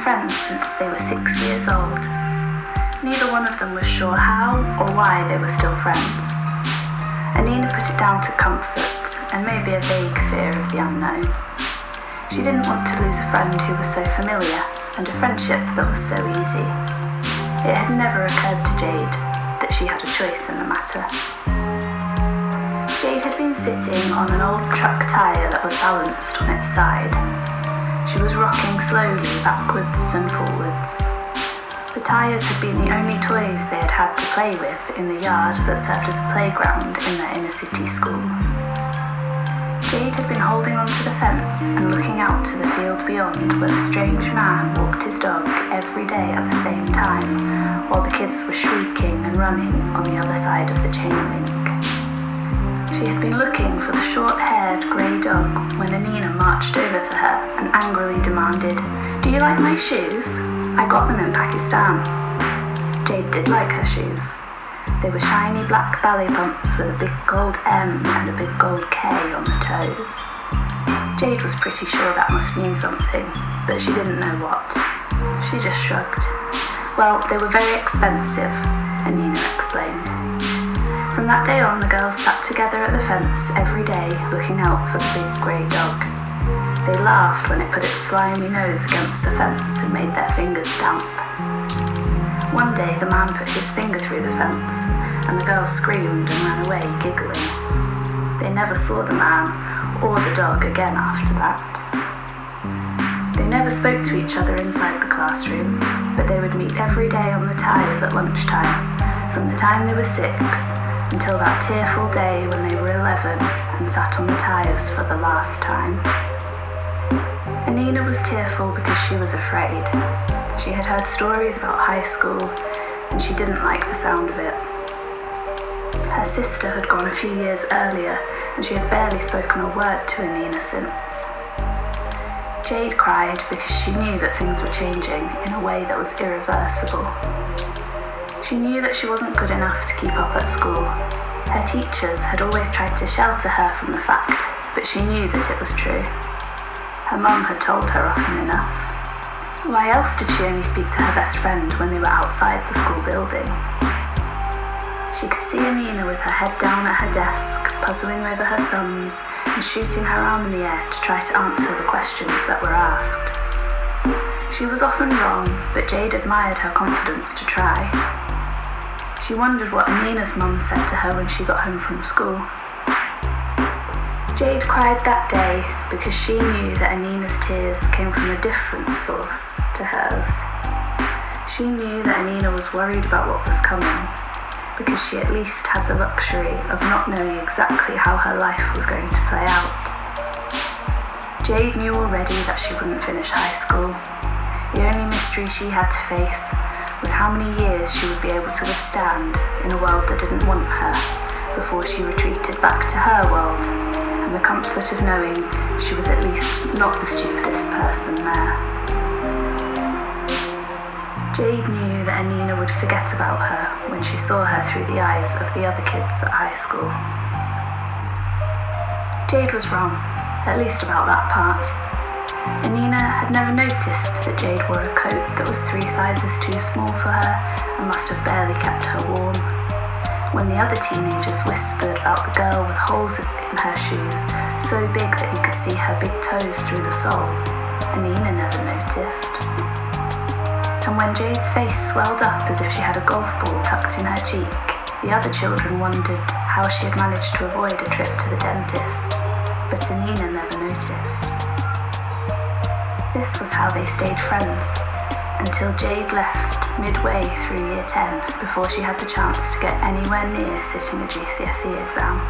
friends since they were 6 years old. Neither one of them was sure how or why they were still friends. Annenah put it down to comfort and maybe a vague fear of the unknown. She didn't want to lose a friend who was so familiar and a friendship that was so easy. It had never occurred to Jade that she had a choice in the matter. Jade had been sitting on an old truck tyre that was balanced on its side. She was rocking slowly backwards and forwards. The tyres had been the only toys they had had to play with in the yard that served as a playground in their inner city school. Jade had been holding onto the fence and looking out to the field beyond where the strange man walked his dog every day at the same time, while the kids were shrieking and running on the other side of the chain link. She had been looking for the short-haired grey dog when Annenah marched over to her and angrily demanded, "Do you like my shoes? I got them in Pakistan." Jade did like her shoes. They were shiny black ballet pumps with a big gold M and a big gold K on the toes. Jade was pretty sure that must mean something, but she didn't know what. She just shrugged. "Well, they were very expensive," Annenah explained. From that day on, the girls sat together at the fence every day looking out for the big grey dog. They laughed when it put its slimy nose against the fence and made their fingers damp. One day the man put his finger through the fence and the girls screamed and ran away giggling. They never saw the man or the dog again after that. They never spoke to each other inside the classroom, but they would meet every day on the tyres at lunchtime, from the time they were 6 until that tearful day when they were 11 and sat on the tyres for the last time. Annenah was tearful because she was afraid. She had heard stories about high school and she didn't like the sound of it. Her sister had gone a few years earlier and she had barely spoken a word to Annenah since. Jade cried because she knew that things were changing in a way that was irreversible. She knew that she wasn't good enough to keep up at school. Her teachers had always tried to shelter her from the fact, but she knew that it was true. Her mum had told her often enough. Why else did she only speak to her best friend when they were outside the school building? She could see Annenah with her head down at her desk, puzzling over her sums and shooting her arm in the air to try to answer the questions that were asked. She was often wrong, but Jade admired her confidence to try. She wondered what Annenah's mum said to her when she got home from school. Jade cried that day because she knew that Annenah's tears came from a different source to hers. She knew that Annenah was worried about what was coming because she at least had the luxury of not knowing exactly how her life was going to play out. Jade knew already that she wouldn't finish high school. The only mystery she had to face was how many years she would be able to withstand in a world that didn't want her before she retreated back to her world, and the comfort of knowing she was at least not the stupidest person there. Jade knew that Annenah would forget about her when she saw her through the eyes of the other kids at high school. Jade was wrong, at least about that part. Annenah had never noticed that Jade wore a coat that was 3 sizes too small for her and must have barely kept her warm. When the other teenagers whispered about the girl with holes in her shoes so big that you could see her big toes through the sole, Annenah never noticed. And when Jade's face swelled up as if she had a golf ball tucked in her cheek, the other children wondered how she had managed to avoid a trip to the dentist, but Annenah never noticed. This was how they stayed friends, until Jade left midway through year 10 before she had the chance to get anywhere near sitting a GCSE exam.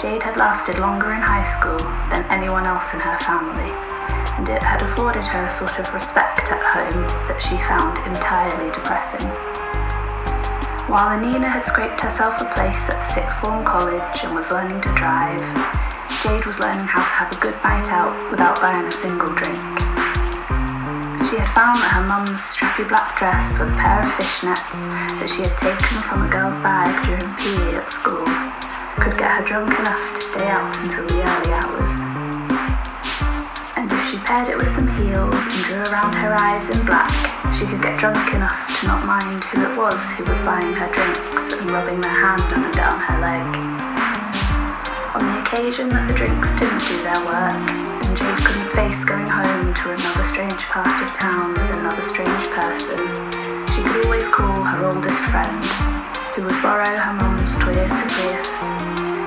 Jade had lasted longer in high school than anyone else in her family, and it had afforded her a sort of respect at home that she found entirely depressing. While Annenah had scraped herself a place at the 6th form college and was learning to drive, Jade was learning how to have a good night out without buying a single drink. She had found that her mum's strappy black dress with a pair of fishnets that she had taken from a girl's bag during PE at school could get her drunk enough to stay out until the early hours. And if she paired it with some heels and drew around her eyes in black, she could get drunk enough to not mind who it was who was buying her drinks and rubbing their hand up and down her leg. On the occasion that the drinks didn't do their work, and Jade couldn't face going home to another strange part of town with another strange person, she could always call her oldest friend, who would borrow her mum's Toyota Prius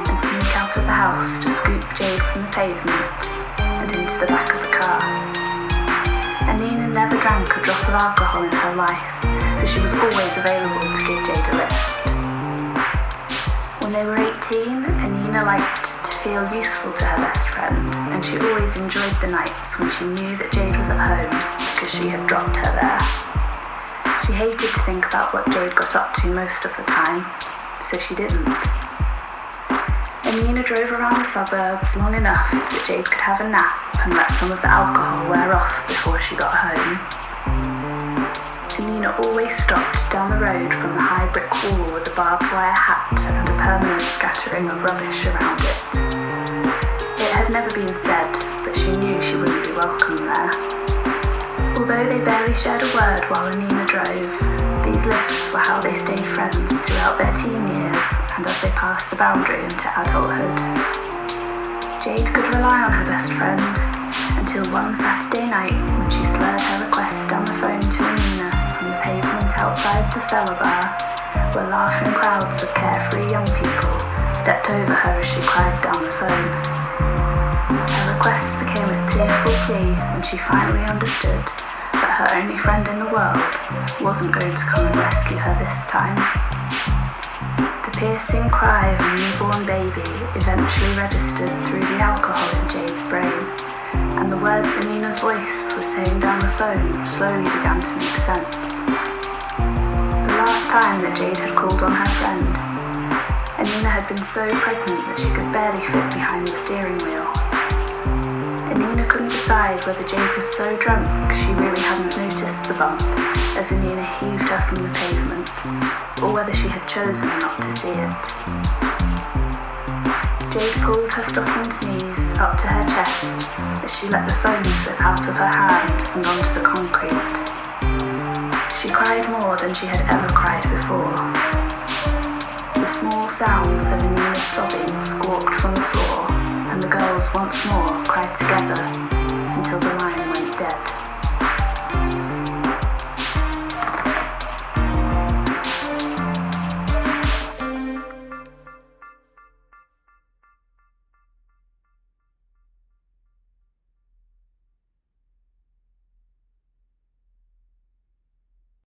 and sneak out of the house to scoop Jade from the pavement and into the back of the car. Annenah never drank a drop of alcohol in her life, so she was always available to give Jade a lift. When they were 18, Annenah liked to feel useful to her best friend, and she always enjoyed the nights when she knew that Jade was at home because she had dropped her there. She hated to think about what Jade got up to most of the time, so she didn't. Annenah drove around the suburbs long enough that Jade could have a nap and let some of the alcohol wear off before she got home. Annenah always stopped down the road from the high brick wall with a barbed wire hat and a permanent scattering of rubbish around it. It had never been said, but she knew she wouldn't be welcome there. Although they barely shared a word while Annenah drove, these lifts were how they stayed friends throughout their teen years and as they passed the boundary into adulthood. Jade could rely on her best friend until one Saturday night when she slurred her request down the phone to Annenah from the pavement outside the cellar bar, where laughing crowds of carefree young people stepped over her as she cried down the phone. Her request became a tearful plea when she finally understood that her only friend in the world wasn't going to come and rescue her this time. The piercing cry of a newborn baby eventually registered through the alcohol in Jade's brain, and the words Annenah's voice was saying down the phone slowly began to make sense. The last time that Jade had called on her friend, Annenah had been so pregnant that she could barely fit behind the steering wheel. Annenah couldn't decide whether Jade was so drunk she really hadn't noticed the bump as Annenah heaved her from the pavement, or whether she had chosen not to see it. Jade pulled her stockinged knees up to her chest as she let the phone slip out of her hand and onto the concrete. She cried more than she had ever cried before. The small sounds of Annenah's sobbing squawked from the floor, and the girls once more cried together